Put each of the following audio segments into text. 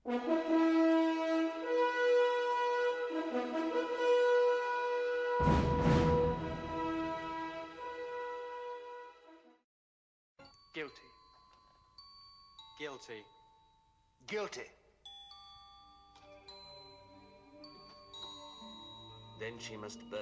Guilty. Guilty. Guilty. Then she must burn.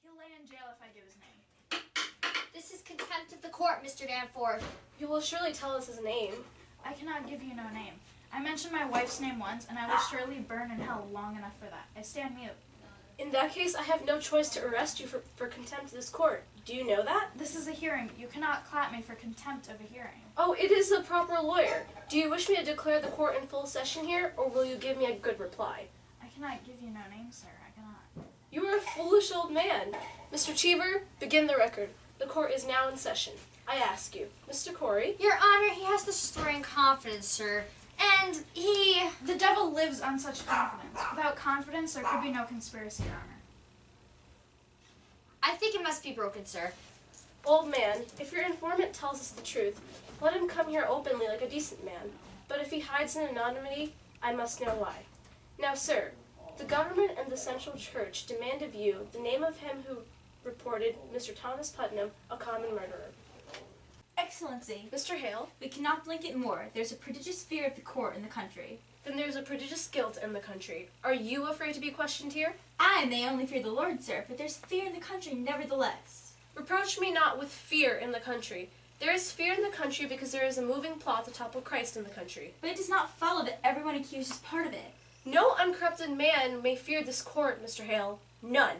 He'll lay in jail if I give his name. This is contempt of the court, Mr. Danforth. You will surely tell us his name. I cannot give you no name. I mentioned my wife's name once, and I will surely burn in hell long enough for that. I stand mute. In that case, I have no choice to arrest you for contempt of this court. Do you know that? This is a hearing. You cannot clap me for contempt of a hearing. Oh, it is the proper lawyer. Do you wish me to declare the court in full session here, or will you give me a good reply? I cannot give you no name, sir. I cannot. You are a foolish old man. Mr. Cheever, begin the record. The court is now in session. I ask you, Mr. Corey. Your Honor, he has the story in confidence, sir. And The devil lives on such confidence. Without confidence, there could be no conspiracy, Your Honor. I think it must be broken, sir. Old man, if your informant tells us the truth, let him come here openly like a decent man. But if he hides in anonymity, I must know why. Now, sir, the government and the Central Church demand of you the name of him who reported Mr. Thomas Putnam a common murderer. Excellency, Mr. Hale, we cannot blink it more. There's a prodigious fear of the court in the country. then there's a prodigious guilt in the country. Are you afraid to be questioned here? I may only fear the Lord, sir, but there's fear in the country nevertheless. Reproach me not with fear in the country. There is fear in the country because there is a moving plot to topple Christ in the country. But it does not follow that everyone accused is part of it. No uncorrupted man may fear this court, Mr. Hale. None.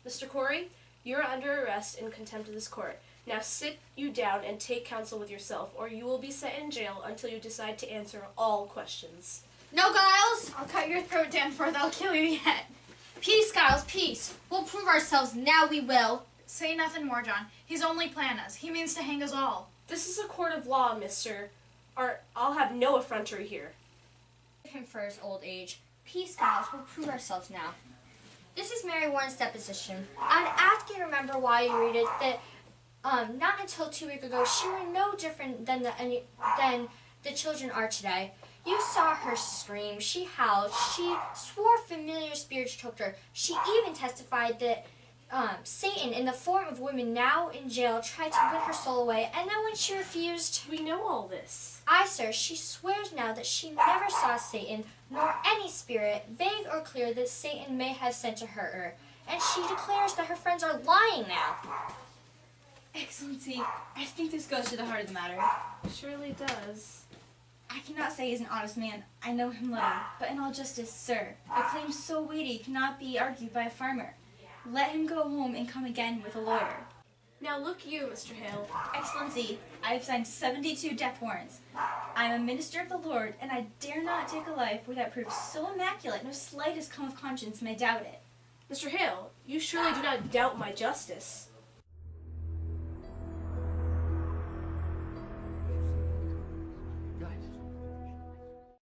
Mr. Corey, you are under arrest in contempt of this court. Now sit you down and take counsel with yourself, or you will be set in jail until you decide to answer all questions. No, Giles! I'll cut your throat, Danforth. I'll kill you yet. Peace, Giles, peace. We'll prove ourselves, now we will. Say nothing more, John. He's only planned us. He means to hang us all. This is a court of law, mister. I'll have no effrontery here. Him for his old age. Peace, Giles, we'll prove ourselves now. This is Mary Warren's deposition. I'd ask you to remember while you read it that not until 2 weeks ago she were no different than the children are today. You saw her scream, she howled, she swore familiar spirits choked her. She even testified that Satan, in the form of women now in jail, tried to win her soul away, and then when she refused... We know all this. Aye, sir, she swears now that she never saw Satan, nor any spirit, vague or clear, that Satan may have sent to hurt her. And she declares that her friends are lying now. Excellency, I think this goes to the heart of the matter. Surely does. I cannot say he's an honest man. I know him little. But in all justice, sir, a claim so weighty cannot be argued by a farmer. Let him go home and come again with a lawyer. Now look you, Mr. Hale. Excellency, I have signed 72 death warrants. I am a minister of the Lord, and I dare not take a life without proof so immaculate no slightest come of conscience may doubt it. Mr. Hale, you surely do not doubt my justice.